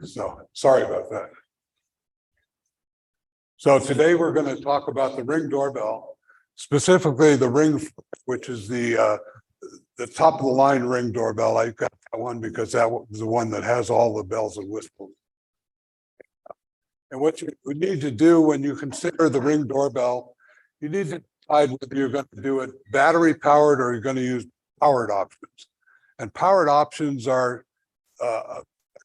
So sorry about that. So today we're going to talk about the Ring doorbell, specifically the Ring, which is the top of the line Ring doorbell. I got that one because that was the one that has all the bells and whistles. And what you would need to do when you consider the Ring doorbell, you need to decide whether you're going to do it battery powered or you're going to use powered options. And powered options are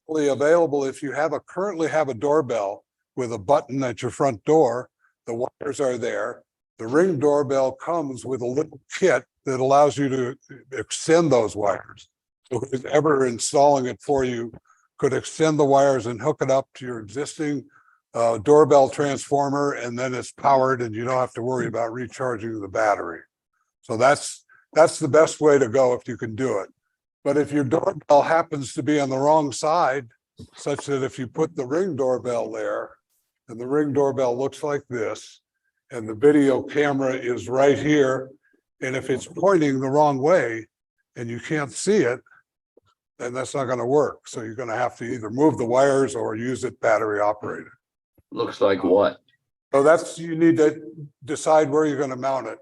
available if you currently have a doorbell with a button at your front door. The wires are there. The Ring doorbell comes with a little kit that allows you to extend those wires. So who's ever installing it for you could extend the wires and hook it up to your existing doorbell transformer, and then it's powered and you don't have to worry about recharging the battery. So that's the best way to go if you can do it. But if your doorbell happens to be on the wrong side, such that if you put the Ring doorbell there and the Ring doorbell looks like this and the video camera is right here, and if it's pointing the wrong way and you can't see it, then that's not going to work. So you're going to have to either move the wires or use it battery operated. Looks like what? So you need to decide where you're going to mount it.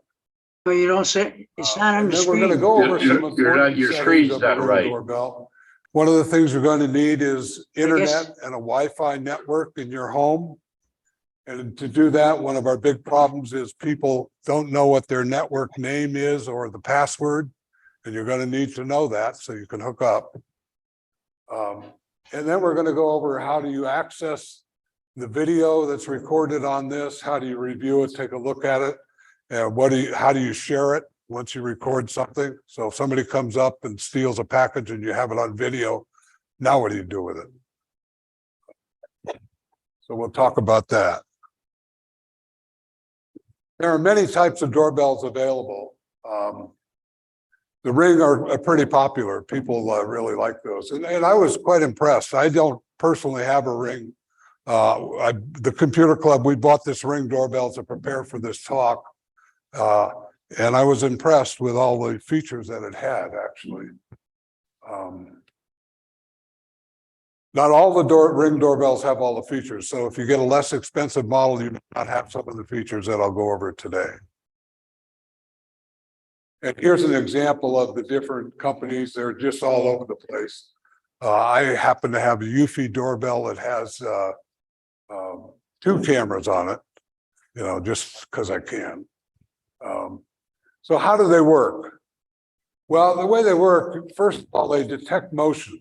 But you don't say, it's not on And the then we're going to screen. go over some important your settings screen's of the not Ring right. doorbell. One of the things you're going to need is internet guess- and a Wi-Fi network in your home. And to do that, one of our big problems is people don't know what their network name is or the password. And you're going to need to know that so you can hook up. And then we're going to go over how do you access the video that's recorded on this, how do you review it, take a look at it, and how do you share it once you record something? So if somebody comes up and steals a package and you have it on video, now what do you do with it? So we'll talk about that. There are many types of doorbells available. The Ring are pretty popular. People really like those. And I was quite impressed. I don't personally have a Ring. The computer club, we bought this Ring doorbell to prepare for this talk. And I was impressed with all the features that it had, actually. Not all the Ring doorbells have all the features. So if you get a less expensive model, you may not have some of the features that I'll go over today. And here's an example of the different companies. They're just all over the place. I happen to have a Eufy doorbell that has 2 cameras on it, just because I can. So how do they work? Well, the way they work, first of all, they detect motion.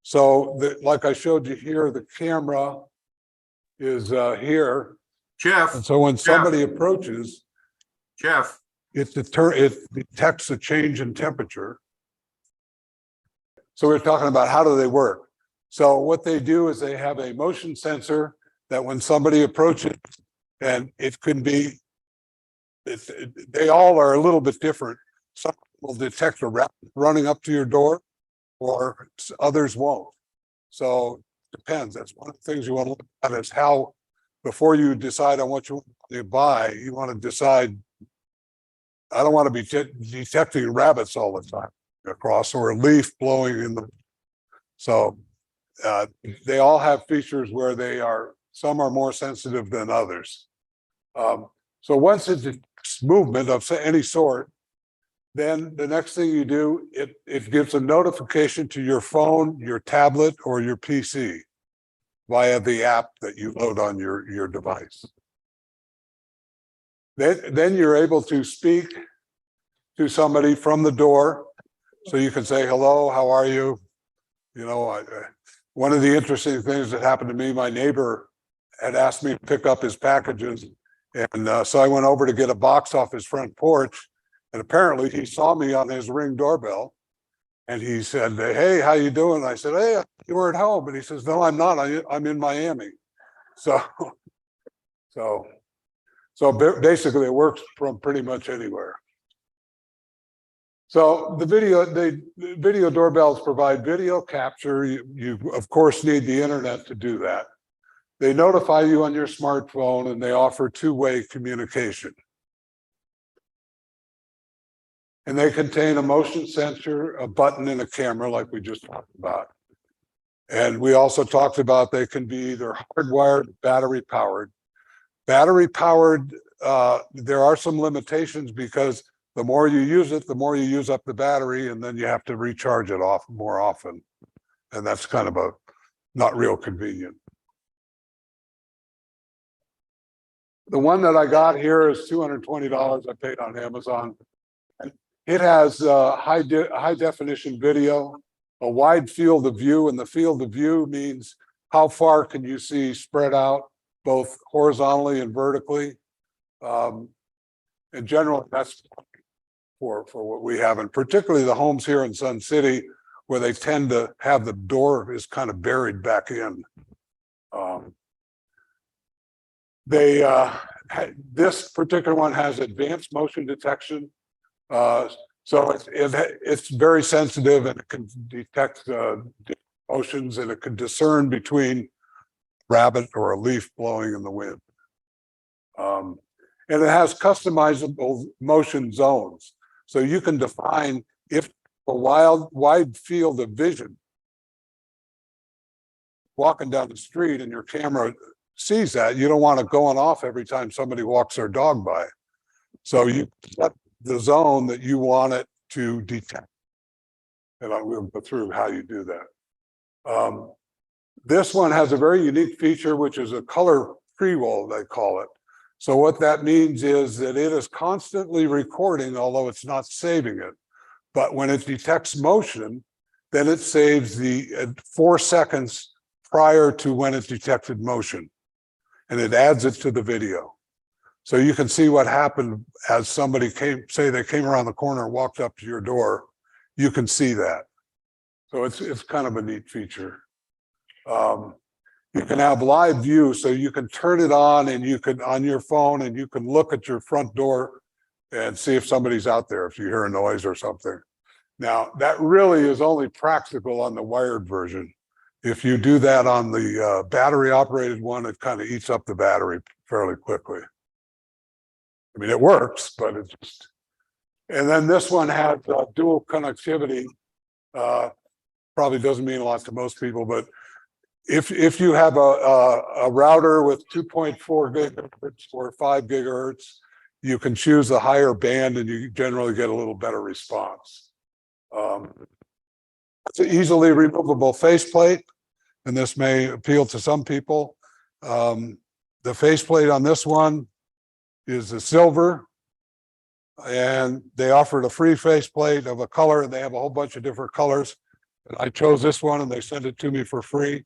So like I showed you here, the camera is here. Jeff, And so when somebody approaches, Jeff, it detects a change in temperature. So we're talking about how do they work. So what they do is they have a motion sensor that when somebody approaches, and it can be, they all are a little bit different. Some will detect a rat running up to your door, or others won't. So it depends. That's one of the things you want to look at is how, before you decide on what you want to buy, you want to decide, I don't want to be detecting rabbits all the time across, or a leaf blowing in the. So they all have features where some are more sensitive than others. So once it detects movement of any sort, then the next thing you do, it gives a notification to your phone, your tablet, or your PC via the app that you load on your device. Then you're able to speak to somebody from the door. So you can say, hello, how are you? One of the interesting things that happened to me, my neighbor had asked me to pick up his packages. And so I went over to get a box off his front porch. And apparently he saw me on his Ring doorbell. And he said, hey, how you doing? I said, hey, you were at home. And he says, no, I'm not. I'm in Miami. So basically it works from pretty much anywhere. So the video doorbells provide video capture. You of course need the internet to do that. They notify you on your smartphone, and they offer two-way communication. And they contain a motion sensor, a button, and a camera like we just talked about. And we also talked about they can be either hardwired, or battery powered. Battery powered, there are some limitations because the more you use it, the more you use up the battery, and then you have to recharge it off more often. And that's kind of a not real convenient. The one that I got here is $220 I paid on Amazon. It has high definition video, a wide field of view, and the field of view means how far can you see spread out, both horizontally and vertically. In general, that's for what we have, and particularly the homes here in Sun City, where they tend to have the door is kind of buried back in. This particular one has advanced motion detection. So it's very sensitive, and it can detect motions, and it can discern between rabbit or a leaf blowing in the wind. And it has customizable motion zones. So you can define if a wide field of vision walking down the street and your camera sees that, you don't want it going off every time somebody walks their dog by. So you set the zone that you want it to detect. And I will go through how you do that. This one has a very unique feature, which is a color pre-roll, they call it. So what that means is that it is constantly recording, although it's not saving it. But when it detects motion, then it saves the 4 seconds prior to when it detected motion, and it adds it to the video. So you can see what happened as somebody came, say they came around the corner and walked up to your door, you can see that. So it's kind of a neat feature. You can have live view, so you can turn it on and you can, on your phone, and you can look at your front door and see if somebody's out there, if you hear a noise or something. Now, that really is only practical on the wired version. If you do that on the battery operated one, it kind of eats up the battery fairly quickly. I mean, it works, but it's just, and then this one has dual connectivity. Probably doesn't mean a lot to most people, but if you have a router with 2.4 gigahertz or 5 gigahertz, you can choose a higher band and you generally get a little better response. It's an easily removable faceplate, and this may appeal to some people. The faceplate on this one is a silver, and they offered a free faceplate of a color, and they have a whole bunch of different colors. And I chose this one, and they sent it to me for free.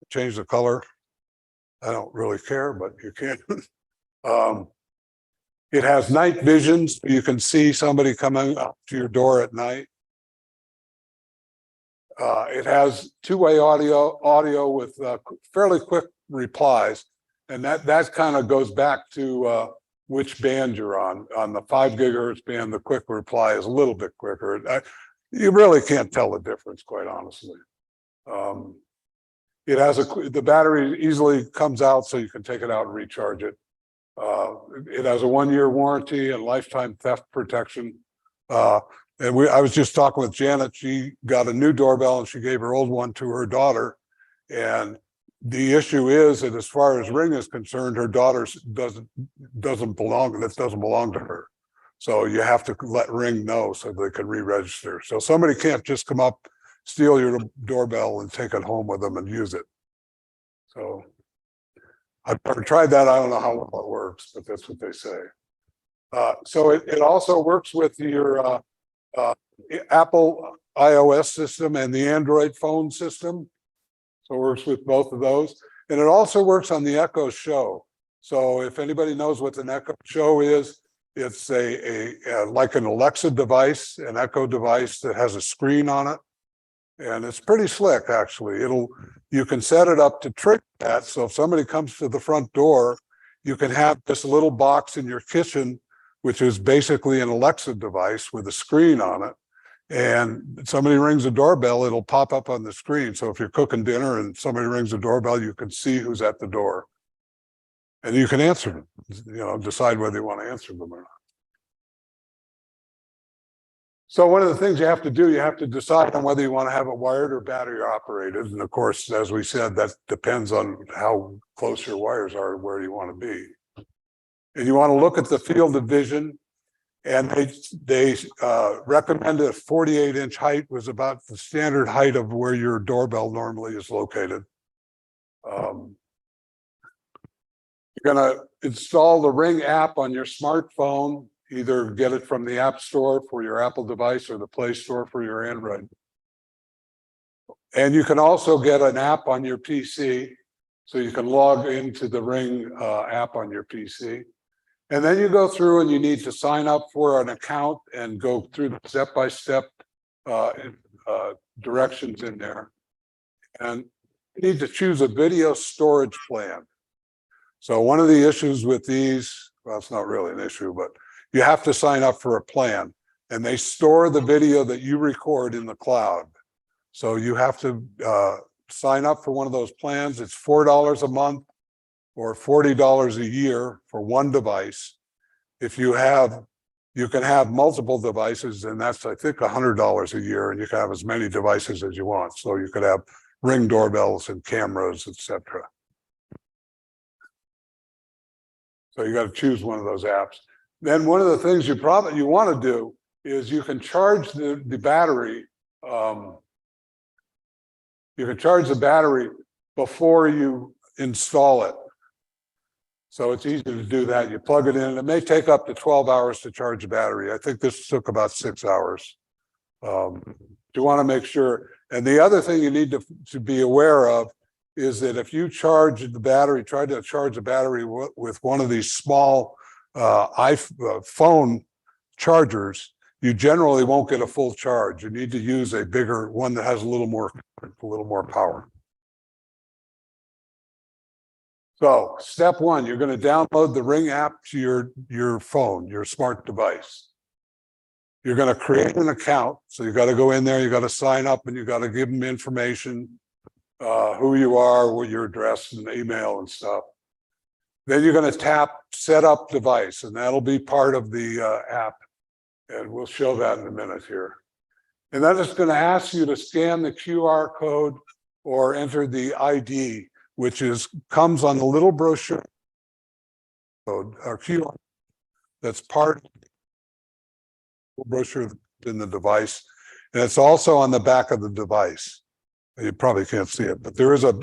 Change the color. I don't really care, but you can. It has night vision, so you can see somebody coming up to your door at night. It has two-way audio with fairly quick replies, and that kind of goes back to which band you're on. On the 5 gigahertz band, the quick reply is a little bit quicker. You really can't tell the difference, quite honestly. It has the battery easily comes out, so you can take it out and recharge it. It has a 1-year warranty and lifetime theft protection. And I was just talking with Janet. She got a new doorbell and she gave her old one to her daughter. And the issue is that as far as Ring is concerned, her daughter's doesn't belong to her. So you have to let Ring know so they can re-register. So somebody can't just come up, steal your doorbell and take it home with them and use it. So I've never tried that. I don't know how well it works, but that's what they say. So it also works with your Apple iOS system and the Android phone system. So it works with both of those. And it also works on the Echo Show. So if anybody knows what an Echo Show is, it's like an Alexa device, an Echo device that has a screen on it. And it's pretty slick, actually. You can set it up to trick that. So if somebody comes to the front door, you can have this little box in your kitchen, which is basically an Alexa device with a screen on it. And somebody rings the doorbell, it'll pop up on the screen. So if you're cooking dinner and somebody rings the doorbell, you can see who's at the door. And you can answer them, decide whether you want to answer them or not. So one of the things you have to do, you have to decide on whether you want to have it wired or battery operated. And of course, as we said, that depends on how close your wires are to where you want to be. And you want to look at the field of vision. And they recommended a 48-inch height was about the standard height of where your doorbell normally is located. You're going to install the Ring app on your smartphone, either get it from the App Store for your Apple device or the Play Store for your Android. And you can also get an app on your PC, so you can log into the Ring app on your PC. And then you go through and you need to sign up for an account and go through the step-by-step directions in there. And you need to choose a video storage plan. So one of the issues with these, well, it's not really an issue, but you have to sign up for a plan, and they store the video that you record in the cloud. So you have to sign up for one of those plans. It's $4 a month or $40 a year for one device. If you can have multiple devices, and that's, I think, $100 a year, and you can have as many devices as you want. So you could have Ring doorbells and cameras, etc. So you got to choose one of those apps. Then one of the things you want to do is you can charge the battery. You can charge the battery before you install it. So it's easy to do that. You plug it in, and it may take up to 12 hours to charge the battery. I think this took about 6 hours. You want to make sure. And the other thing you need to be aware of is that if you charge the battery, try to charge the battery with one of these small iPhone chargers, you generally won't get a full charge. You need to use a bigger one that has a little more power. So step one, you're going to download the Ring app to your phone, your smart device. You're going to create an account. So you got to go in there, you got to sign up, and you got to give them information, who you are, what your address and email and stuff. Then you're going to tap set up device, and that'll be part of the app. And we'll show that in a minute here. And then it's going to ask you to scan the QR code or enter the ID, which comes on the little brochure code, or QR, that's part of the brochure in the device. And it's also on the back of the device. You probably can't see it, but there is a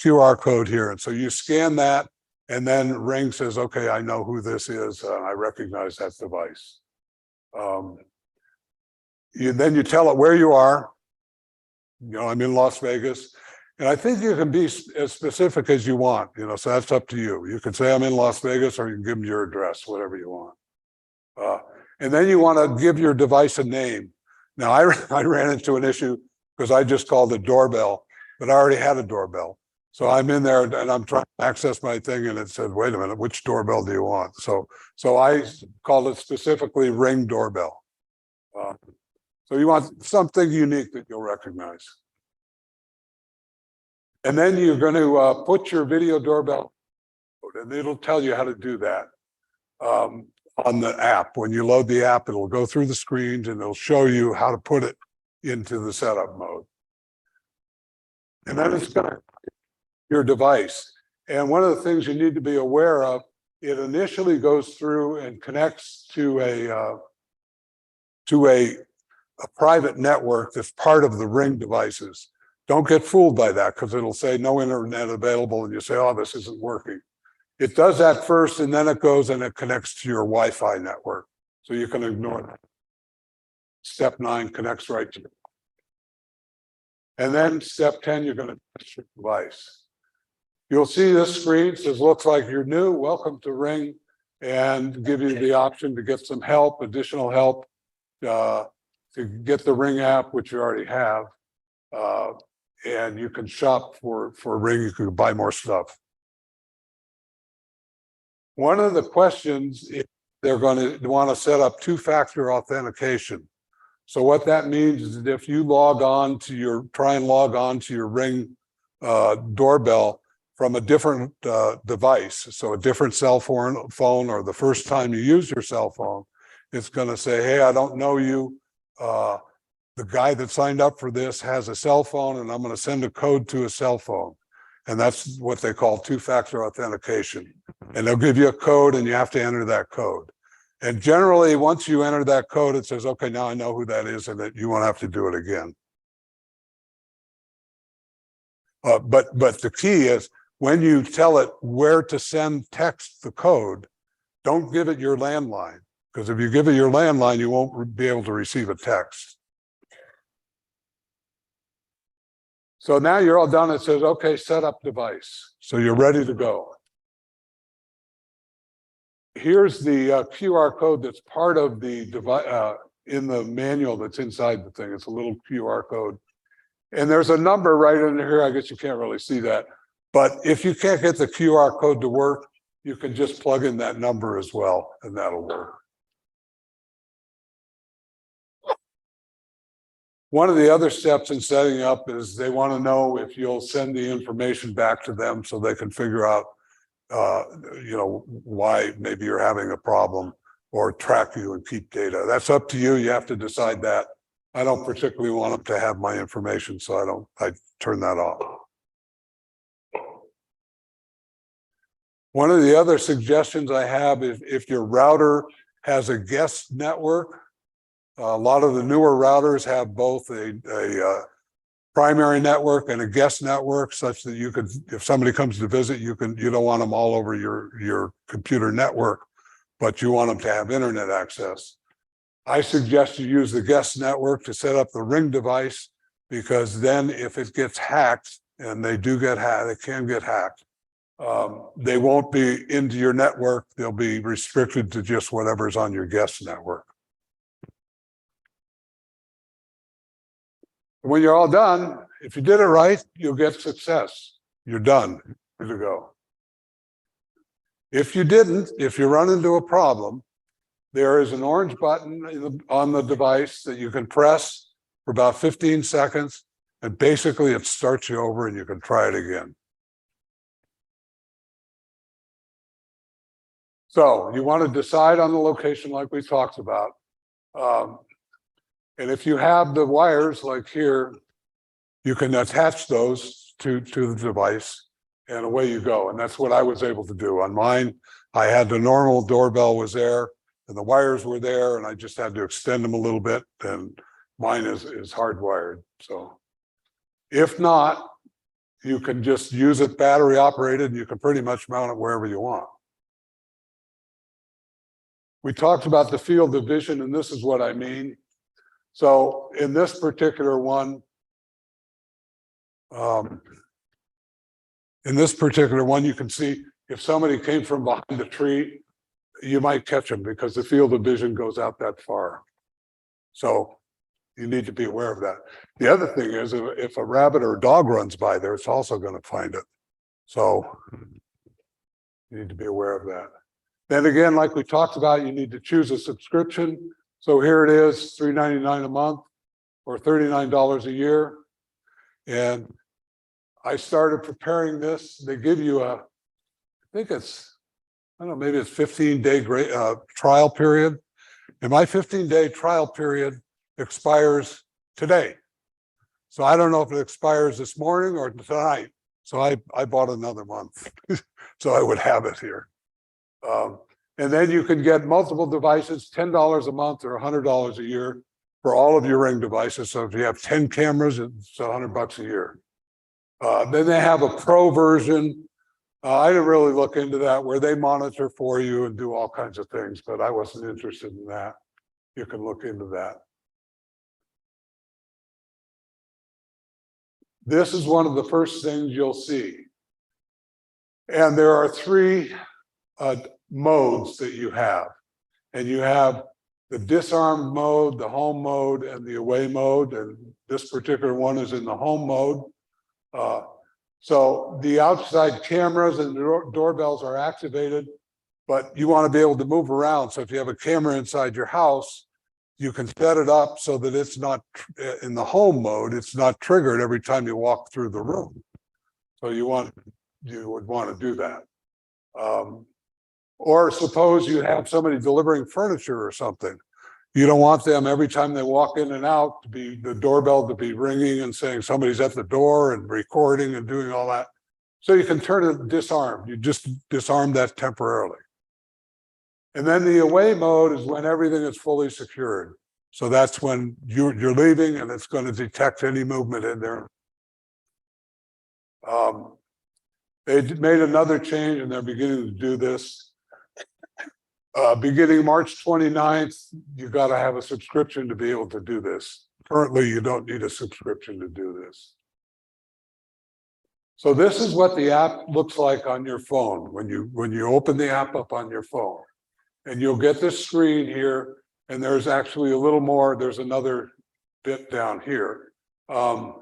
QR code here. And so you scan that, and then Ring says, okay, I know who this is. I recognize that device. Then you tell it where you are. I'm in Las Vegas. And I think you can be as specific as you want, so that's up to you. You can say I'm in Las Vegas, or you can give them your address, whatever you want. And then you want to give your device a name. Now, I ran into an issue because I just called it Doorbell, but I already had a doorbell. So I'm in there and I'm trying to access my thing, and it said, wait a minute, which doorbell do you want? So I called it specifically Ring doorbell. So you want something unique that you'll recognize. And then you're going to put your video doorbell, and it'll tell you how to do that on the app. When you load the app, it'll go through the screens and it'll show you how to put it into the setup mode. And then it's going to your device. And one of the things you need to be aware of, it initially goes through and connects to a private network that's part of the Ring devices. Don't get fooled by that, because it'll say no internet available, and you say, oh, this isn't working. It does that first, and then it goes and it connects to your Wi-Fi network. So you can ignore that. Step 9 connects right to it. And then step 10, you're going to test your device. You'll see this screen says, looks like you're new, welcome to Ring, and give you the option to get some help, additional help, to get the Ring app, which you already have. And you can shop for Ring, you can buy more stuff. One of the questions is they're going to want to set up two-factor authentication. So what that means is that if you try and log on to your Ring doorbell from a different device, so a different cell phone, or the first time you use your cell phone, it's going to say, hey, I don't know you. the guy that signed up for this has a cell phone and I'm going to send a code to a cell phone. And that's what they call two-factor authentication. And they'll give you a code and you have to enter that code. And generally, once you enter that code, it says, okay, now I know who that is and that you won't have to do it again. But the key is when you tell it where to send text the code, don't give it your landline. Because if you give it your landline, you won't be able to receive a text. So now you're all done. It says, okay, set up device. So you're ready to go. Here's the QR code that's part of the device in the manual that's inside the thing. It's a little QR code. And there's a number right in here. I guess you can't really see that. But if you can't get the QR code to work, you can just plug in that number as well, and that'll work. One of the other steps in setting up is they want to know if you'll send the information back to them so they can figure out, why maybe you're having a problem or track you and keep data. That's up to you. You have to decide that. I don't particularly want them to have my information, so I turn that off. One of the other suggestions I have is if your router has a guest network, a lot of the newer routers have both a primary network and a guest network, such that you could, if somebody comes to visit, you don't want them all over your computer network, but you want them to have internet access. I suggest you use the guest network to set up the Ring device, because then if it gets hacked, and they do get hacked, they can get hacked, they won't be into your network. They'll be restricted to just whatever's on your guest network. When you're all done, if you did it right, you'll get success. You're done. Good to go. If you didn't, if you run into a problem, there is an orange button on the device that you can press for about 15 seconds, and basically it starts you over and you can try it again. So you want to decide on the location like we talked about. And if you have the wires like here, you can attach those to the device and away you go. And that's what I was able to do. On mine, I had the normal doorbell was there and the wires were there, and I just had to extend them a little bit, and mine is hardwired. So if not, you can just use it battery operated, and you can pretty much mount it wherever you want. We talked about the field of vision, and this is what I mean. So in this particular one, you can see if somebody came from behind a tree, you might catch them because the field of vision goes out that far. So you need to be aware of that. The other thing is if a rabbit or a dog runs by there, it's also going to find it. So you need to be aware of that. Then again, like we talked about, you need to choose a subscription. So here it is, $3.99 a month or $39 a year. And I started preparing this. They give you I think it's, I don't know, maybe it's 15-day trial period. And my 15-day trial period expires today. So I don't know if it expires this morning or tonight. So I bought another month. So I would have it here. And then you can get multiple devices, $10 a month or $100 a year for all of your Ring devices. So if you have 10 cameras, it's $100 a year. Then they have a pro version. I didn't really look into that, where they monitor for you and do all kinds of things, but I wasn't interested in that. You can look into that. This is one of the first things you'll see. And there are three modes that you have. And you have the disarm mode, the home mode, and the away mode. And this particular one is in the home mode. So the outside cameras and the doorbells are activated, but you want to be able to move around. So if you have a camera inside your house, you can set it up so that it's not in the home mode. It's not triggered every time you walk through the room. So you would want to do that. Or suppose you have somebody delivering furniture or something. You don't want them every time they walk in and out to be the doorbell to be ringing and saying somebody's at the door and recording and doing all that. So you can turn it disarmed. You just disarm that temporarily. And then the away mode is when everything is fully secured. So that's when you're leaving and it's going to detect any movement in there. They made another change and they're beginning to do this. Beginning March 29th, you got to have a subscription to be able to do this. Currently, you don't need a subscription to do this. So this is what the app looks like on your phone when you open the app up on your phone. And you'll get this screen here, and there's actually a little more, there's another bit down here. And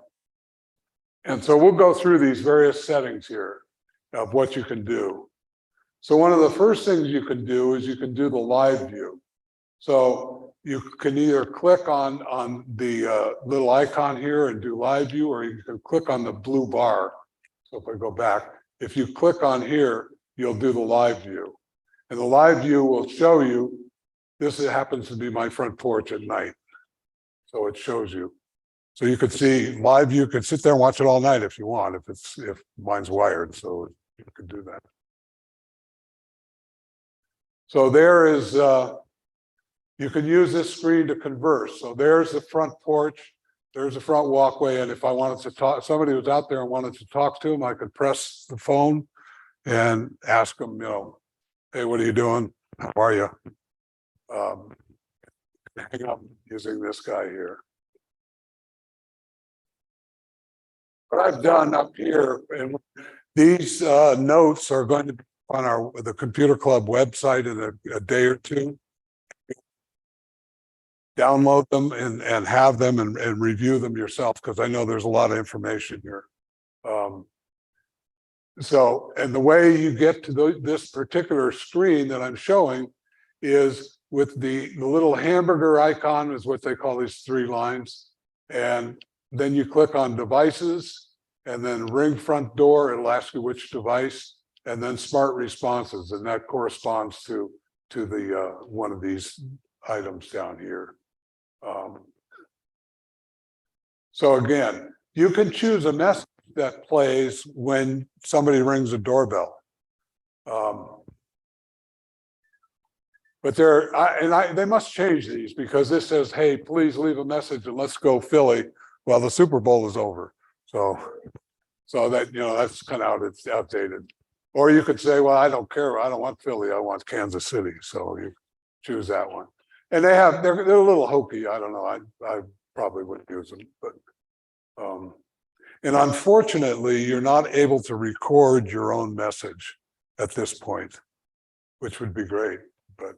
so we'll go through these various settings here of what you can do. So one of the first things you can do is you can do the live view. So you can either click on the little icon here and do live view, or you can click on the blue bar. So if I go back, if you click on here, you'll do the live view. And the live view will show you, this happens to be my front porch at night. So it shows you. So you could see live view, you could sit there and watch it all night if you want, if mine's wired, so you could do that. So there is, you can use this screen to converse. So there's the front porch, there's the front walkway, and if I wanted to talk, somebody was out there and wanted to talk to him, I could press the phone and ask them, you know, hey, what are you doing? How are you? Hang up using this guy here. What I've done up here, and these notes are going to be on the Computer Club website in a day or two. Download them and have them and review them yourself, because I know there's a lot of information here. So, and the way you get to this particular screen that I'm showing is with the little hamburger icon, is what they call these three lines. And then you click on devices and then ring front door. It'll ask you which device, and then smart responses. And that corresponds to the one of these items down here. So again, you can choose a message that plays when somebody rings a doorbell. But they must change these, because this says, hey, please leave a message and let's go Philly while the Super Bowl is over. So that, you know, that's kind of outdated. Or you could say, well, I don't care. I don't want Philly. I want Kansas City. So you choose that one. And they're a little hokey. I don't know. I probably wouldn't use them, but and unfortunately, you're not able to record your own message at this point, which would be great. But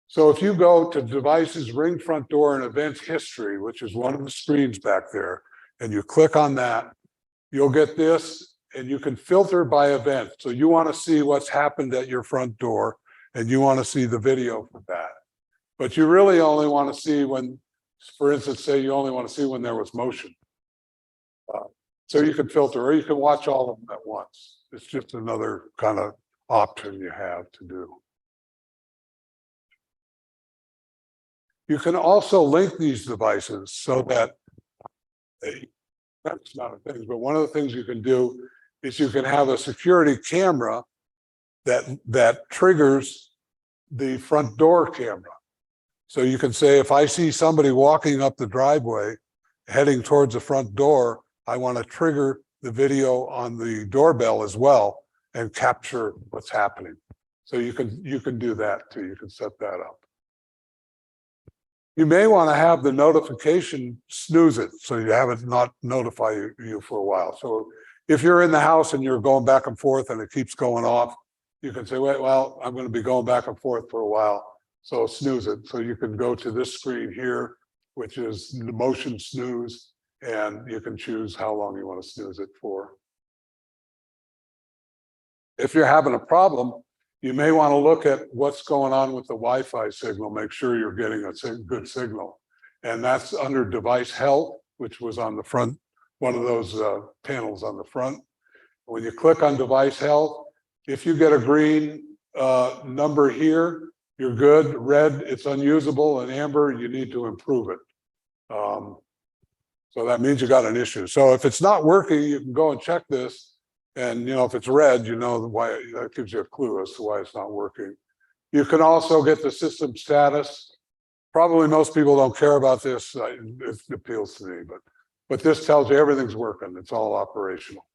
so if you go to devices, ring front door, and events history, which is one of the screens back there, and you click on that, you'll get this, and you can filter by event. So you want to see what's happened at your front door, and you want to see the video for that. But you really only want to see when, for instance, say you only want to see when there was motion. So you can filter, or you can watch all of them at once. It's just another kind of option you have to do. You can also link these devices so that that's not a thing, but one of the things you can do is you can have a security camera that triggers the front door camera. So you can say, if I see somebody walking up the driveway heading towards the front door, I want to trigger the video on the doorbell as well and capture what's happening. So you can do that too. You can set that up. You may want to have the notification snooze it, so you have it not notify you for a while. So if you're in the house and you're going back and forth and it keeps going off, you can say, wait, well, I'm going to be going back and forth for a while, so snooze it. So you can go to this screen here, which is the motion snooze, and you can choose how long you want to snooze it for. If you're having a problem, you may want to look at what's going on with the Wi-Fi signal, make sure you're getting a good signal. And that's under device health, which was on the front, one of those panels on the front. When you click on device health, if you get a green number here, you're good. Red, it's unusable, and amber, you need to improve it. So that means you got an issue. So if it's not working, you can go and check this. And if it's red, why. That gives you a clue as to why it's not working. You can also get the system status. Probably most people don't care about this. It appeals to me, but this tells you everything's working. It's all operational.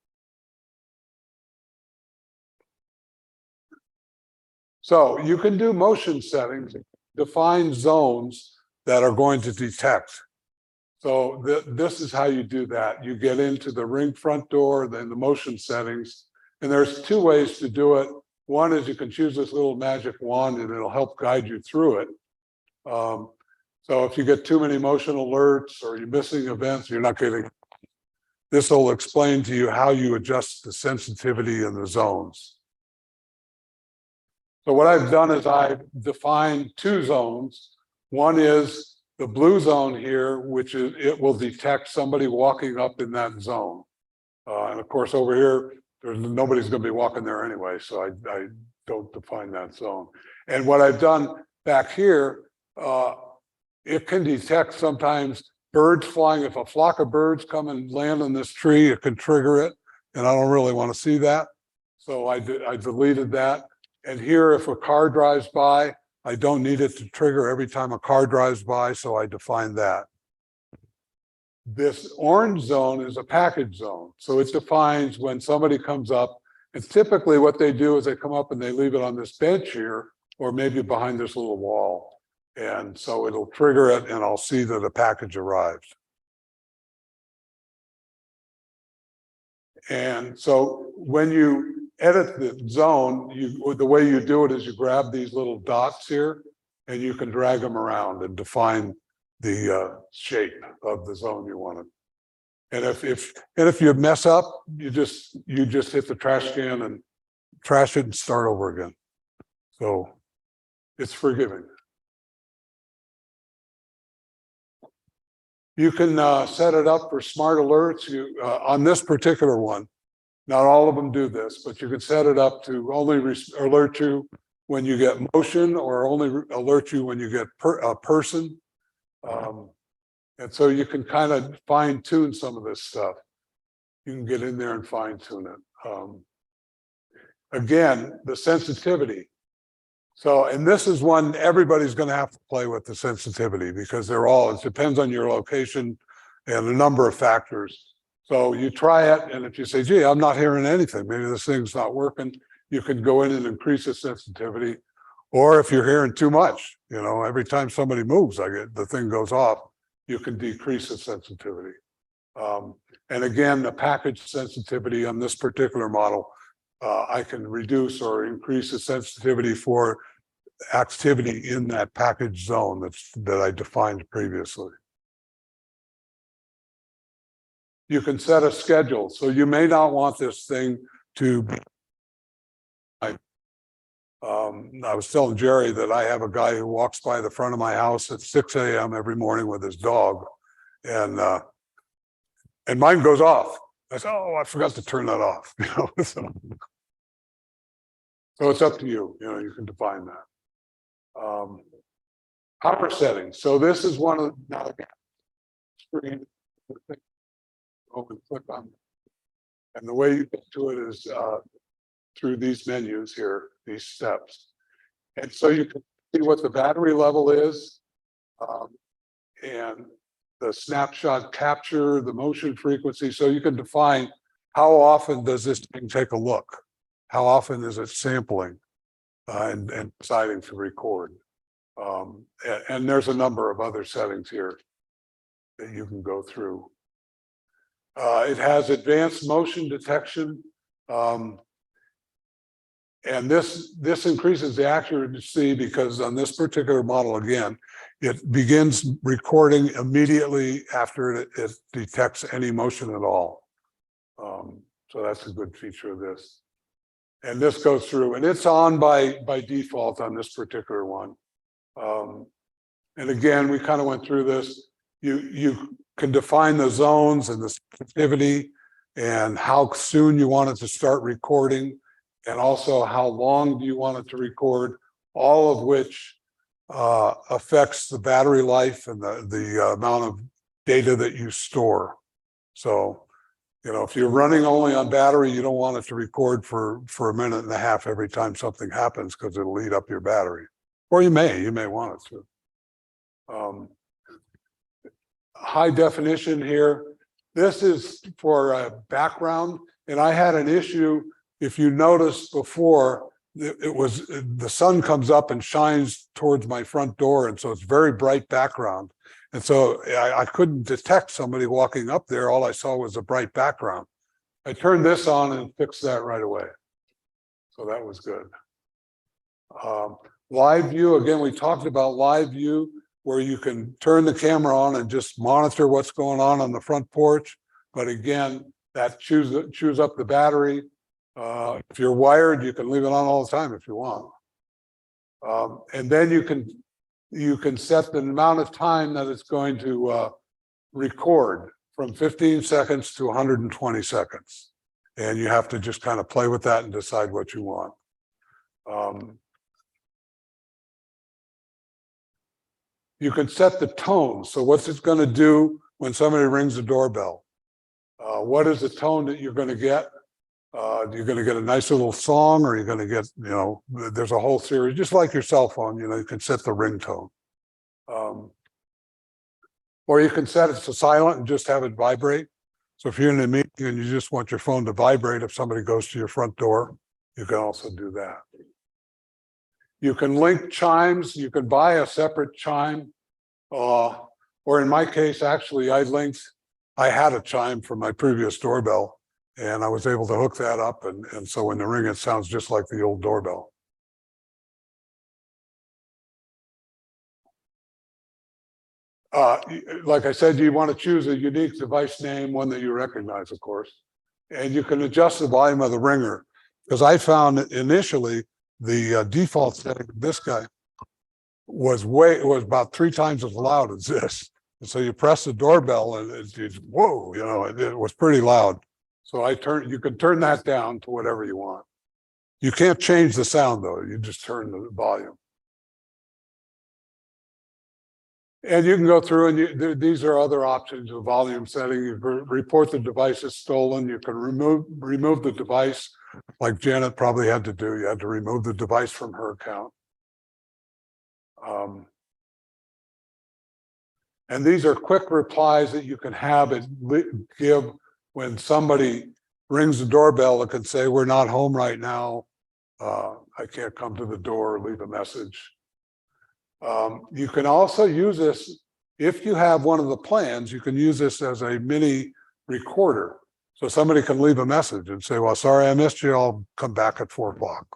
So you can do motion settings, define zones that are going to detect. So this is how you do that. You get into the ring front door, then the motion settings, and there's two ways to do it. One is you can choose this little magic wand and it'll help guide you through it. So if you get too many motion alerts or you're missing events, you're not getting. This will explain to you how you adjust the sensitivity and the zones. So what I've done is I've defined two zones. One is the blue zone here, which is it will detect somebody walking up in that zone. And of course, over here, nobody's going to be walking there anyway, so I don't define that zone. And what I've done back here, it can detect sometimes birds flying. If a flock of birds come and land on this tree, it can trigger it, and I don't really want to see that. So I deleted that. And here, if a car drives by, I don't need it to trigger every time a car drives by, so I define that. This orange zone is a package zone. So it defines when somebody comes up, and typically what they do is they come up and they leave it on this bench here, or maybe behind this little wall. And so it'll trigger it and I'll see that a package arrived. And so when you edit the zone, the way you do it is you grab these little dots here and you can drag them around and define the shape of the zone you want it. And if you mess up, you just hit the trash can and trash it and start over again. So it's forgiving. You can set it up for smart alerts. On this particular one, not all of them do this, but you can set it up to only alert you when you get motion, or only alert you when you get a person. And so you can kind of fine tune some of this stuff. You can get in there and fine tune it. Again, the sensitivity. So, and this is one everybody's going to have to play with, the sensitivity, because it depends on your location and a number of factors. So you try it, and if you say, gee, I'm not hearing anything, maybe this thing's not working, you can go in and increase the sensitivity. Or if you're hearing too much, every time somebody moves, the thing goes off, you can decrease the sensitivity. And again, the package sensitivity on this particular model, I can reduce or increase the sensitivity for activity in that package zone that I defined previously. You can set a schedule. So you may not want this thing to be. I was telling Jerry that I have a guy who walks by the front of my house at 6 a.m. every morning with his dog, and mine goes off. I said, oh, I forgot to turn that off. So it's up to you. You can define that. Power settings. So this is one of the screen. Open, click on it. And the way you get to it is through these menus here, these steps. And so you can see what the battery level is, and the snapshot capture, the motion frequency. So you can define how often does this thing take a look? How often is it sampling and deciding to record? And there's a number of other settings here that you can go through. It has advanced motion detection, and this increases the accuracy because on this particular model, again, it begins recording immediately after it detects any motion at all. So that's a good feature of this. And this goes through, and it's on by default on this particular one. And again, we kind of went through this. You can define the zones and the sensitivity and how soon you want it to start recording, and also how long do you want it to record, all of which affects the battery life and the amount of data that you store. So, you know, if you're running only on battery, you don't want it to record for a minute and a half every time something happens, because it'll eat up your battery. Or you may want it to. High definition here. This is for a background, and I had an issue. If you noticed before, it was the sun comes up and shines towards my front door, and so it's very bright background. And so I couldn't detect somebody walking up there. All I saw was a bright background. I turned this on and fixed that right away. So that was good. Live view, again, we talked about live view, where you can turn the camera on and just monitor what's going on the front porch. But again, that chews up the battery. If you're wired, you can leave it on all the time if you want. And then you can set the amount of time that it's going to record, from 15 seconds to 120 seconds. And you have to just kind of play with that and decide what you want. You can set the tone. So what's it going to do when somebody rings the doorbell? What is the tone that you're going to get? You're going to get a nice little song, or you're going to get, you know, there's a whole series, just like your cell phone, you know, you can set the ringtone. Or you can set it to silent and just have it vibrate. So if you're in a meeting and you just want your phone to vibrate if somebody goes to your front door, you can also do that. You can link chimes. You can buy a separate chime. Or in my case, actually, I had a chime from my previous doorbell, and I was able to hook that up. And so when they ring, it sounds just like the old doorbell. Like I said, you want to choose a unique device name, one that you recognize, of course. And you can adjust the volume of the ringer, because I found that initially the default setting of this guy was about 3 times as loud as this. And so you press the doorbell and it's whoa, you know, it was pretty loud. So you can turn that down to whatever you want. You can't change the sound though, you just turn the volume. And you can go through and these are other options of volume setting. You can report the device is stolen. You can remove the device, like Janet probably had to do. You had to remove the device from her account. And these are quick replies that you can have and give when somebody rings the doorbell. It can say, "We're not home right now. I can't come to the door," leave a message. You can also use this, if you have one of the plans, you can use this as a mini recorder. So somebody can leave a message and say, "Well, sorry, I missed you. I'll come back at 4 o'clock.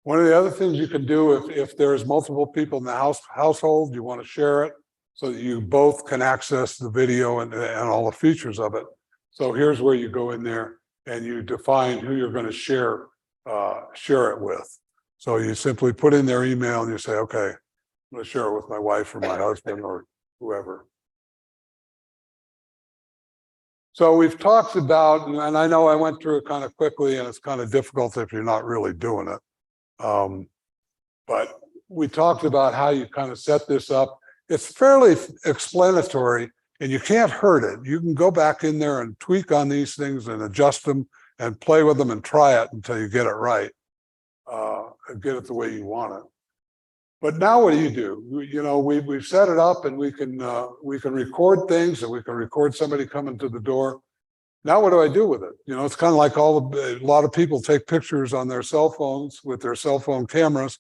One of the other things you can do, if there's multiple people in the household, you want to share it so that you both can access the video and all the features of it. So here's where you go in there and you define who you're going to share it with. So you simply put in their email and you say, "Okay, I'm going to share it with my wife or my husband or whoever." So we've talked about, and I know I went through it kind of quickly, and it's kind of difficult if you're not really doing it. But we talked about how you kind of set this up. It's fairly explanatory, and you can't hurt it. You can go back in there and tweak on these things and adjust them and play with them and try it until you get it right, and get it the way you want it. But now what do? You know, we've set it up, and we can record things, and we can record somebody coming to the door. Now what do I do with it? You know, it's kind of like a lot of people take pictures on their cell phones with their cell phone cameras,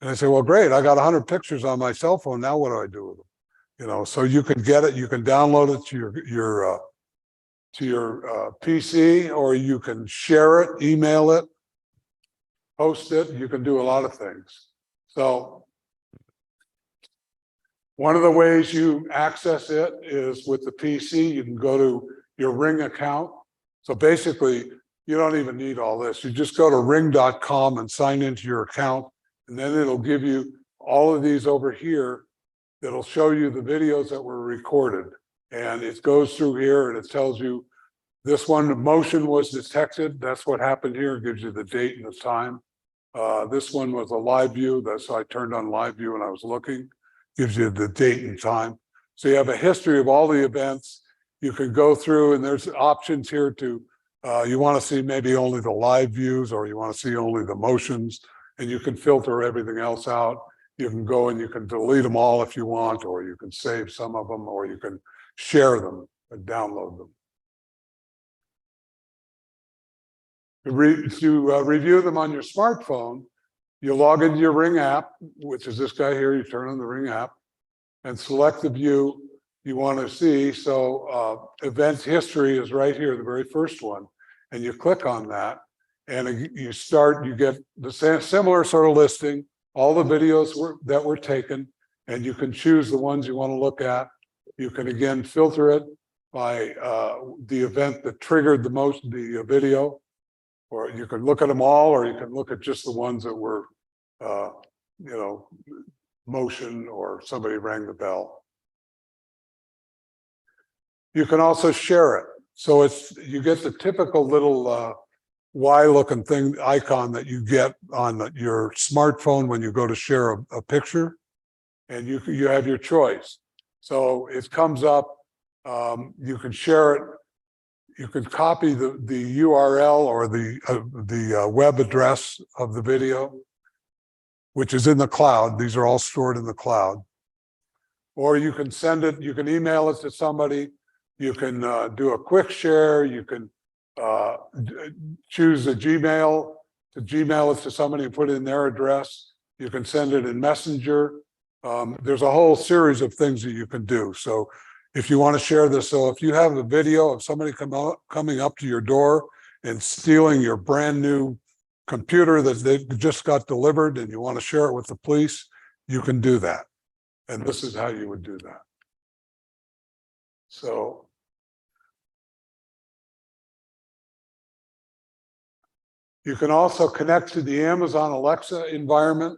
and they say, "Well, great, I got 100 pictures on my cell phone. Now what do I do with them?" You know, so you can get it, you can download it to your PC, or you can share it, email it, post it. You can do a lot of things. So one of the ways you access it is with the PC. You can go to your Ring account. So basically, you don't even need all this. You just go to ring.com and sign into your account, and then it'll give you all of these over here that'll show you the videos that were recorded. And it goes through here and it tells you this one, motion was detected. That's what happened here. It gives you the date and the time. This one was a live view. That's why I turned on live view when I was looking. Gives you the date and time. So you have a history of all the events. You can go through and there's options here to, you want to see maybe only the live views or you want to see only the motions, and you can filter everything else out. You can go and you can delete them all if you want, or you can save some of them, or you can share them and download them. To review them on your smartphone, you log into your Ring app, which is this guy here. You turn on the Ring app and select the view you want to see. So event history is right here, the very first one. And you click on that and you get the similar sort of listing, all the videos that were taken, and you can choose the ones you want to look at. You can again filter it by the event that triggered the video, or you can look at them all, or you can look at just the ones that were, motion or somebody rang the bell. You can also share it. So you get the typical little Y-looking thing icon that you get on your smartphone when you go to share a picture, and you have your choice. So it comes up, you can share it. You can copy the URL or the web address of the video, which is in the cloud. These are all stored in the cloud. Or you can send it, you can email it to somebody. You can do a quick share. You can choose a Gmail to Gmail it to somebody and put in their address. You can send it in Messenger. There's a whole series of things that you can do. So if you want to share this, so if you have a video of somebody coming up to your door and stealing your brand new computer that they just got delivered and you want to share it with the police, you can do that. And this is how you would do that. So you can also connect to the Amazon Alexa environment.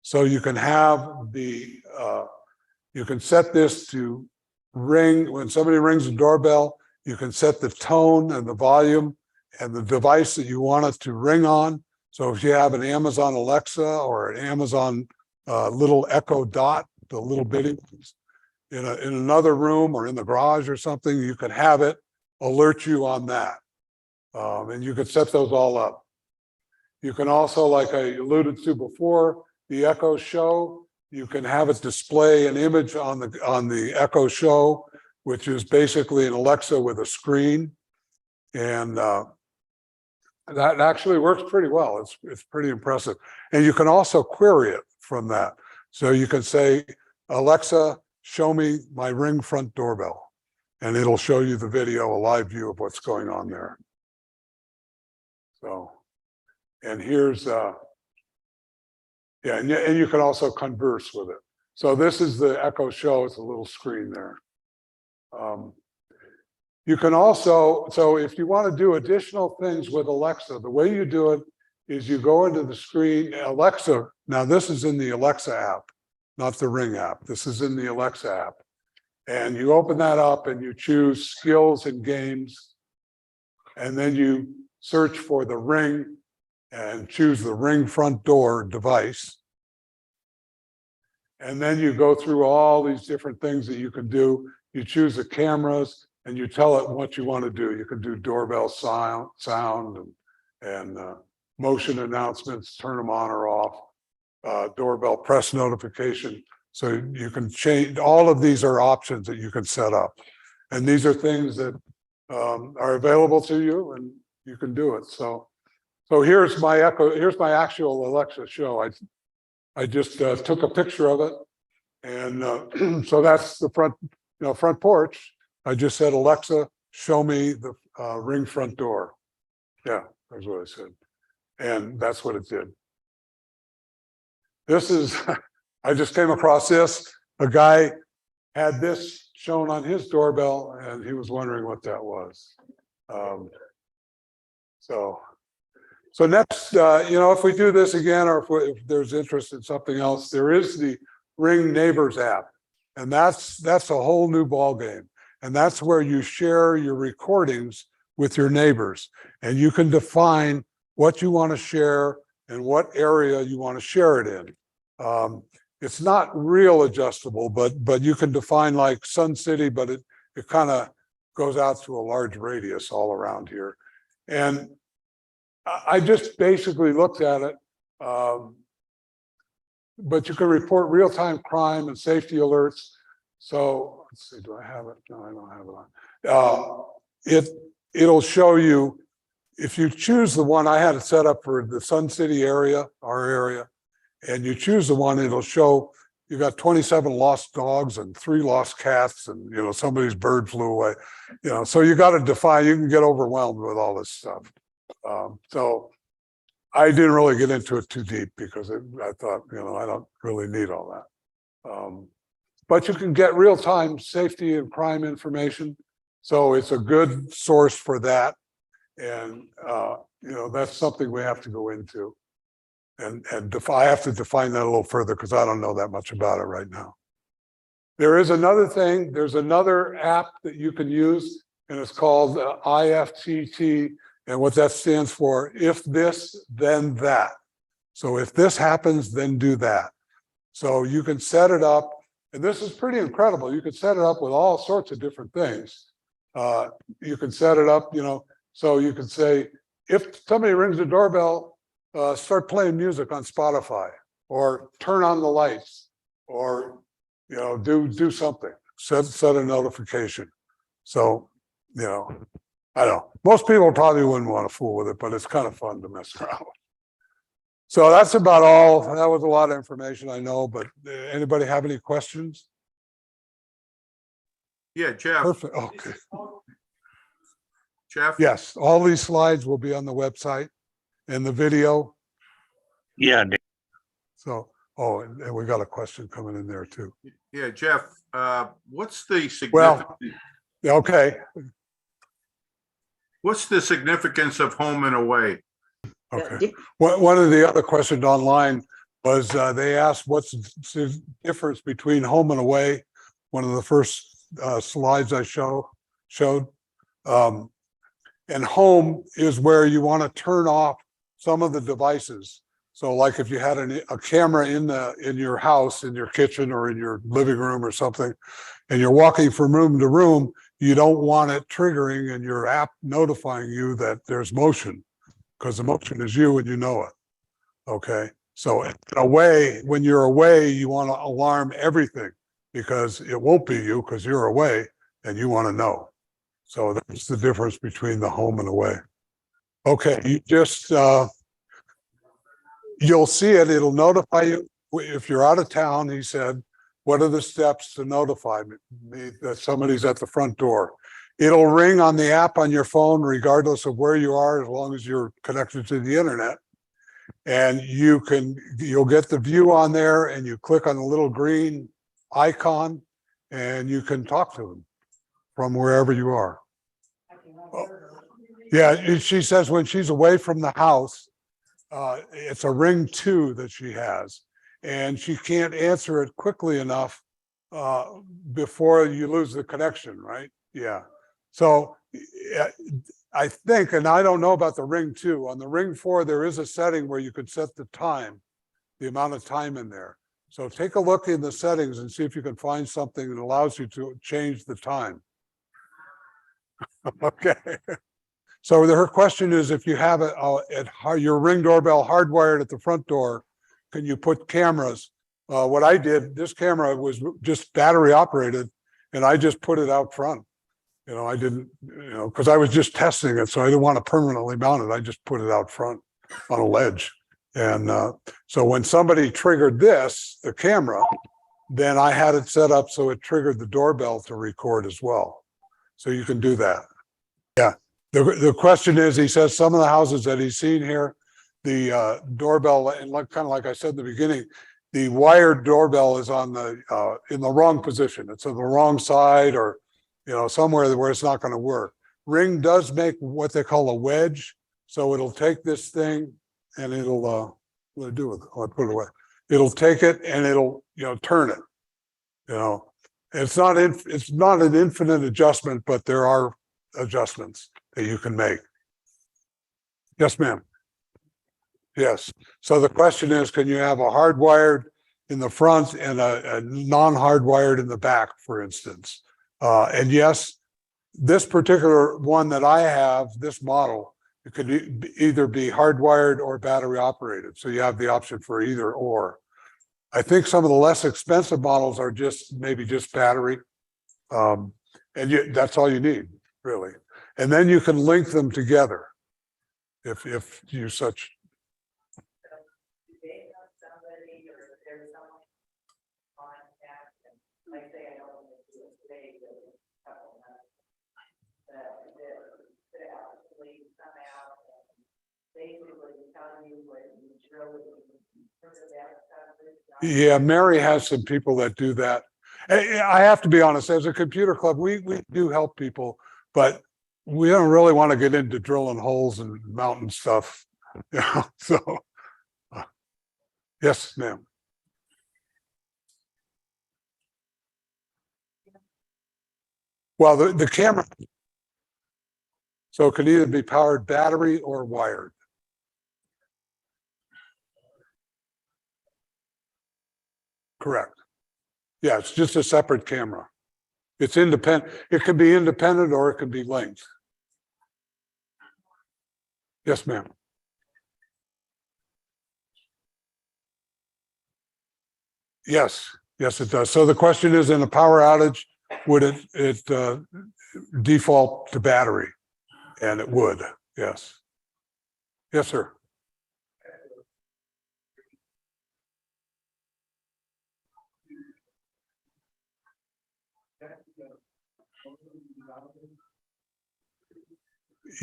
So you can have you can set this to ring when somebody rings the doorbell. You can set the tone and the volume and the device that you want it to ring on. So if you have an Amazon Alexa or an Amazon little Echo Dot, the little bitty ones, in another room or in the garage or something, you could have it alert you on that. And you could set those all up. You can also, like I alluded to before, the Echo Show, you can have it display an image on the Echo Show, which is basically an Alexa with a screen. And that actually works pretty well. It's pretty impressive. And you can also query it from that. So you can say, Alexa, show me my Ring front doorbell. And it'll show you the video, a live view of what's going on there. So, and here's, and you can also converse with it. So this is the Echo Show. It's a little screen there. You can also, so if you want to do additional things with Alexa, the way you do it is you go into the screen, Alexa. Now this is in the Alexa app, not the Ring app. This is in the Alexa app. And you open that up and you choose skills and games. And then you search for the Ring and choose the Ring front door device. And then you go through all these different things that you can do. You choose the cameras and you tell it what you want to do. You can do doorbell sound and motion announcements, turn them on or off, doorbell press notification. So you can change, all of these are options that you can set up. And these are things that are available to you and you can do it. So here's my actual Alexa show. I just took a picture of it. And so that's the front porch. I just said, Alexa, show me the Ring front door. Yeah, that's what I said. And that's what it did. This is, I just came across this. A guy had this shown on his doorbell and he was wondering what that was. So next, if we do this again, or if there's interest in something else, there is the Ring Neighbors app. And that's a whole new ball game. And that's where you share your recordings with your neighbors. And you can define what you want to share, and what area you want to share it in. It's not real adjustable, but you can define like Sun City, but it kind of goes out to a large radius all around here. And I just basically looked at it. But you can report real-time crime and safety alerts. So let's see, do I have it? No, I don't have it on. It'll show you, if you choose the one, I had it set up for the Sun City area, our area, and you choose the one, it'll show you got 27 lost dogs and 3 lost cats, and somebody's bird flew away. So you got to define, you can get overwhelmed with all this stuff. So I didn't really get into it too deep because I thought, I don't really need all that. But you can get real-time safety and crime information. So it's a good source for that. And, that's something we have to go into. And I have to define that a little further because I don't know that much about it right now. There is another thing. There's another app that you can use, and it's called IFTT. And what that stands for, if this, then that. So if this happens, then do that. So you can set it up, and this is pretty incredible. You can set it up with all sorts of different things. You can set it up, so you can say, if somebody rings the doorbell, start playing music on Spotify, or turn on the lights, or do something. Set a notification. So, I don't know. Most people probably wouldn't want to fool with it, but it's kind of fun to mess around with. So that's about all. That was a lot of information, I know, but anybody have any questions? Yeah, Jeff. Perfect. Okay. Jeff? Yes, all these slides will be on the website and the video. Yeah. So, and we got a question coming in there too. Yeah, Jeff, what's the significance? Well, okay. What's the significance of home and away? Okay. One of the other questions online was they asked what's the difference between home and away. One of the first slides I showed. And home is where you want to turn off some of the devices. So like if you had a camera in your house, in your kitchen or in your living room or something, and you're walking from room to room, you don't want it triggering and your app notifying you that there's motion, because the motion is you and you know it. Okay. So away, when you're away, you want to alarm everything because it won't be you because you're away and you want to know. So that's the difference between the home and away. Okay. You just, you'll see it. It'll notify you if you're out of town. He said, what are the steps to notify me that somebody's at the front door? It'll ring on the app on your phone, regardless of where you are, as long as you're connected to the internet. And you'll get the view on there, and you click on the little green icon and you can talk to them from wherever you are. Yeah, she says when she's away from the house, it's a Ring 2 that she has, and she can't answer it quickly enough before you lose the connection, right? Yeah. So I think, and I don't know about the Ring 2, on the Ring 4, there is a setting where you could set the time, the amount of time in there. So take a look in the settings and see if you can find something that allows you to change the time. Okay. So her question is, if you have your Ring doorbell hardwired at the front door, can you put cameras? What I did, this camera was just battery operated, and I just put it out front. I didn't, because I was just testing it, so I didn't want to permanently mount it. I just put it out front on a ledge. And so when somebody triggered the camera, then I had it set up so it triggered the doorbell to record as well. So you can do that. Yeah. The question is, he says some of the houses that he's seen here, the doorbell, and kind of like I said in the beginning, the wired doorbell is on in the wrong position. It's on the wrong side, or somewhere where it's not going to work. Ring does make what they call a wedge, so it'll take this thing and it'll what do I do with it? Oh, I put it away. It'll take it and it'll turn it. It's not an infinite adjustment, but there are adjustments that you can make. Yes, ma'am. Yes. So the question is, can you have a hardwired in the front and a non-hardwired in the back, for instance? And yes, this particular one that I have, this model, it could either be hardwired or battery operated. So you have the option for either or. I think some of the less expensive models are just maybe just battery. That's all you need, really. And then you can link them together if you such. Yeah, Mary has some people that do that. I have to be honest, as a computer club, we do help people, but we don't really want to get into drilling holes and mountain stuff. You know, so yes, ma'am. Well, the camera, so it can either be powered battery or wired. Correct. Yeah, it's just a separate camera. It's independent. It can be independent or it can be linked. Yes, ma'am. Yes, yes, it does. So the question is, in a power outage, would it default to battery? And it would, yes. Yes, sir.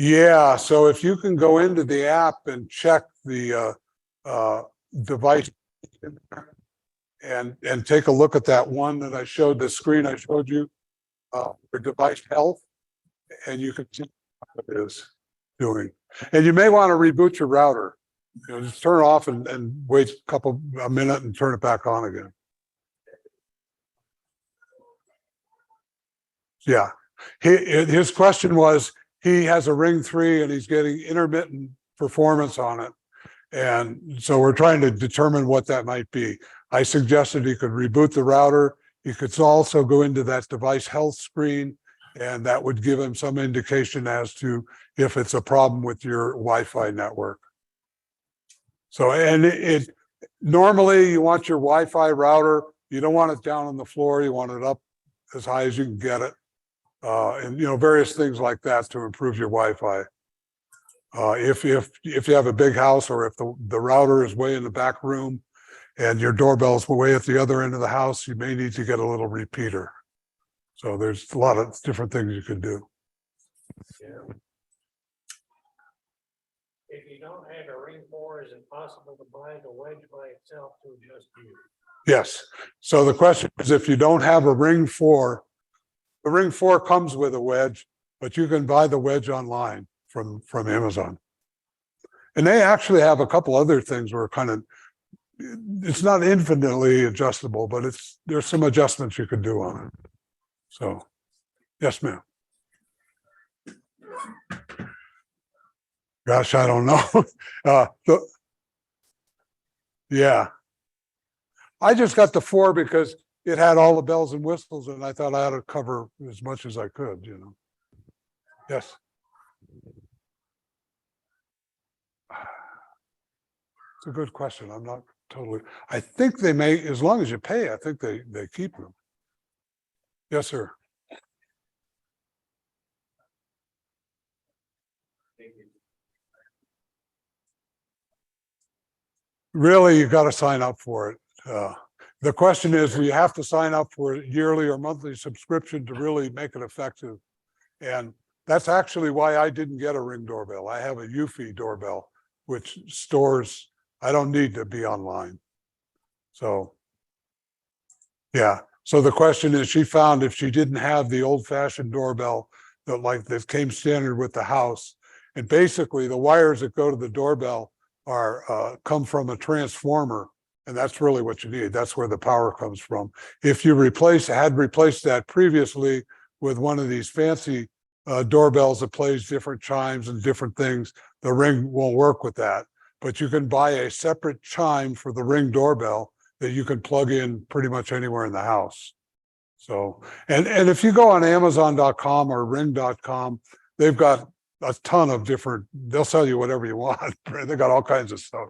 Yeah, so if you can go into the app and check the device and take a look at that one that I showed, the screen I showed you for device health, and you can see what it is doing. And you may want to reboot your router. You know, just turn it off and wait a minute and turn it back on again. Yeah, his question was, he has a Ring 3 and he's getting intermittent performance on it. And so we're trying to determine what that might be. I suggested he could reboot the router. He could also go into that device health screen, and that would give him some indication as to if it's a problem with your Wi-Fi network. So, and it normally you want your Wi-Fi router, you don't want it down on the floor, you want it up as high as you can get it. And you know, various things like that to improve your Wi-Fi. If you have a big house, or if the router is way in the back room and your doorbell's way at the other end of the house, you may need to get a little repeater. So there's a lot of different things you can do. Yeah. If you don't have a Ring 4, is it possible to buy the wedge by itself to adjust you? Yes. So the question is, if you don't have a Ring 4, the Ring 4 comes with a wedge, but you can buy the wedge online from Amazon. And they actually have a couple other things where it's not infinitely adjustable, but there's some adjustments you can do on it. So, yes, ma'am. Gosh, I don't know. Yeah. I just got the 4 because it had all the bells and whistles, and I thought I had to cover as much as I could, you know. Yes. It's a good question. I'm not totally, I think they may, as long as you pay, I think they keep them. Yes, sir. Really, you got to sign up for it. The question is, do you have to sign up for a yearly or monthly subscription to really make it effective? And that's actually why I didn't get a Ring doorbell. I have a Eufy doorbell, which stores, I don't need to be online. So, yeah. So the question is, she found if she didn't have the old-fashioned doorbell that came standard with the house, and basically the wires that go to the doorbell come from a transformer, and that's really what you need. That's where the power comes from. If you had replaced that previously with one of these fancy doorbells that plays different chimes and different things, the Ring won't work with that. but you can buy a separate chime for the Ring doorbell that you can plug in pretty much anywhere in the house. So, and if you go on Amazon.com or Ring.com, they've got a ton of different, they'll sell you whatever you want. They got all kinds of stuff.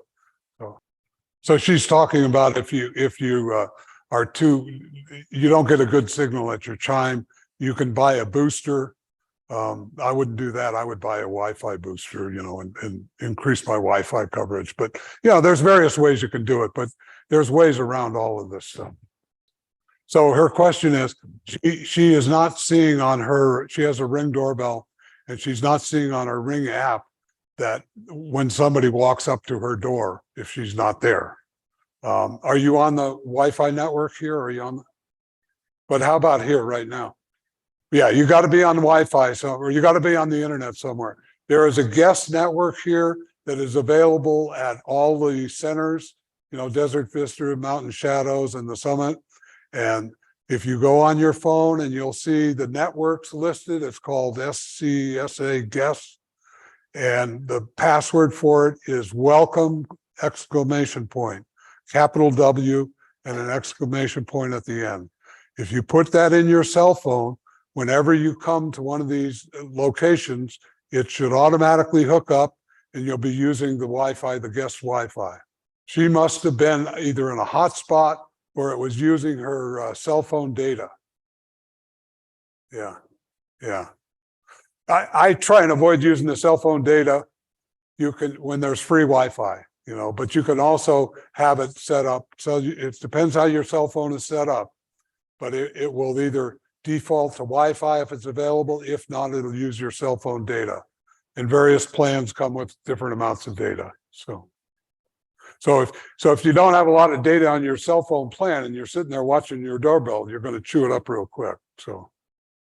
So she's talking about if you you don't get a good signal at your chime, you can buy a booster. I wouldn't do that. I would buy a Wi-Fi booster, and increase my Wi-Fi coverage. But there's various ways you can do it, but there's ways around all of this stuff. So her question is, she is not seeing on her, she has a Ring doorbell, and she's not seeing on her Ring app that when somebody walks up to her door, if she's not there. Are you on the Wi-Fi network here? Or are you on? But how about here right now? Yeah, you got to be on Wi-Fi, or you got to be on the internet somewhere. There is a guest network here that is available at all the centers, Desert Vista, Mountain Shadows, and the Summit. And if you go on your phone and you'll see the networks listed, it's called SCSA Guest. And the password for it is welcome, ! Capital W and an exclamation point at the end. If you put that in your cell phone, whenever you come to one of these locations, it should automatically hook up and you'll be using the Wi-Fi, the guest Wi-Fi. She must have been either in a hotspot or it was using her cell phone data. Yeah. I try and avoid using the cell phone data. You can, when there's free Wi-Fi, but you can also have it set up. So it depends how your cell phone is set up, but it will either default to Wi-Fi if it's available. If not, it'll use your cell phone data, and various plans come with different amounts of data. So if you don't have a lot of data on your cell phone plan and you're sitting there watching your doorbell, you're going to chew it up real quick. So,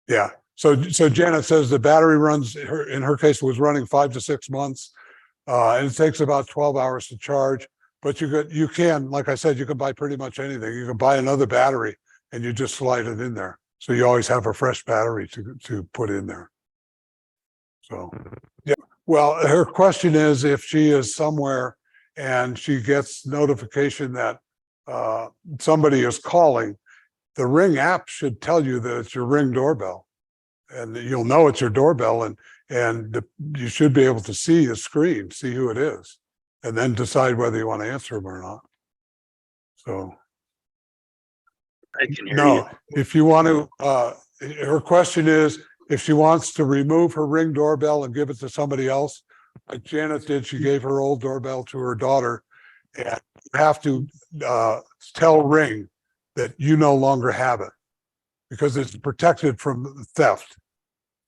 yeah. So Janet says the battery runs, in her case, was running 5 to 6 months, and it takes about 12 hours to charge. But you can, like I said, you can buy pretty much anything. You can buy another battery and you just slide it in there. So you always have a fresh battery to put in there. So, yeah. Well, her question is if she is somewhere and she gets notification that somebody is calling, the Ring app should tell you that it's your Ring doorbell, and you'll know it's your doorbell, and you should be able to see the screen, see who it is, and then decide whether you want to answer them or not. So, I can hear no, you. if you want to, her question is if she wants to remove her Ring doorbell and give it to somebody else, like Janet did. She gave her old doorbell to her daughter, and you have to tell Ring that you no longer have it because it's protected from theft.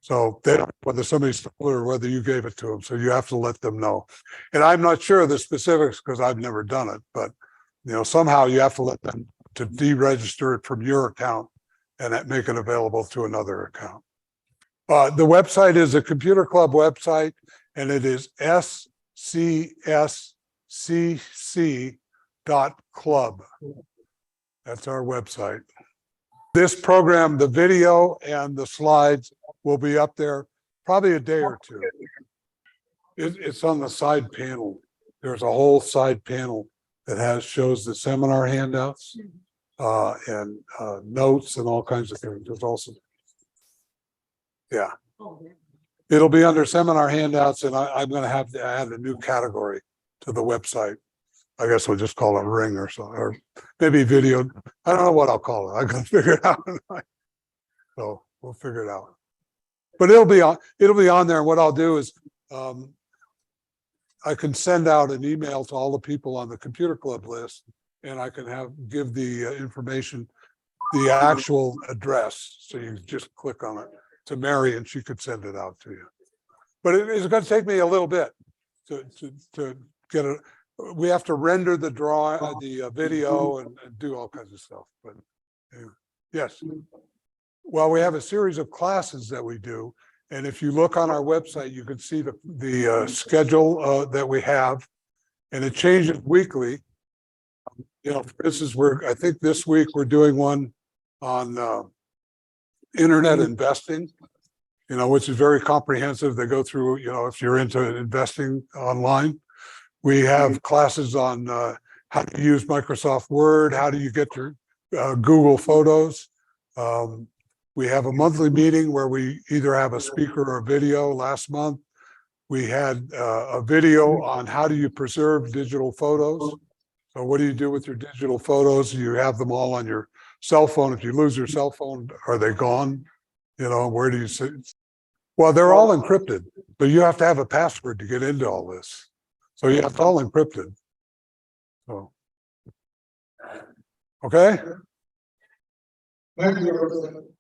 So they don't know whether somebody stole it or whether you gave it to them. So you have to let them know. And I'm not sure of the specifics because I've never done it, but somehow you have to let them to deregister it from your account and make it available to another account. The website is a Computer Club website, and it is scscc.club. That's our website. This program, the video and the slides will be up there probably a day or two. It's on the side panel. There's a whole side panel that shows the seminar handouts and notes and all kinds of things. There's also, yeah. It'll be under seminar handouts, and I'm going to have to add a new category to the website. I guess we'll just call it Ring or something, or maybe video. I don't know what I'll call it. I got to figure it out. So we'll figure it out. But it'll be on there. And what I'll do is I can send out an email to all the people on the Computer Club list, and I can give the information, the actual address. So you just click on it to Mary, and she could send it out to you. But it's going to take me a little bit to get it. We have to render the video and do all kinds of stuff. But anyway, yes. Well, we have a series of classes that we do, and if you look on our website, you can see the schedule that we have, and it changes weekly. For instance, I think this week we're doing one on internet investing, which is very comprehensive. They go through, if you're into investing online. We have classes on how to use Microsoft Word, how do you get your Google Photos. We have a monthly meeting where we either have a speaker or a video. Last month, we had a video on how do you preserve digital photos. So what do you do with your digital photos? You have them all on your cell phone. If you lose your cell phone, are they gone? You know, where do you see? Well, they're all encrypted, but you have to have a password to get into all this. So yeah, it's all encrypted. So, okay. Thank you.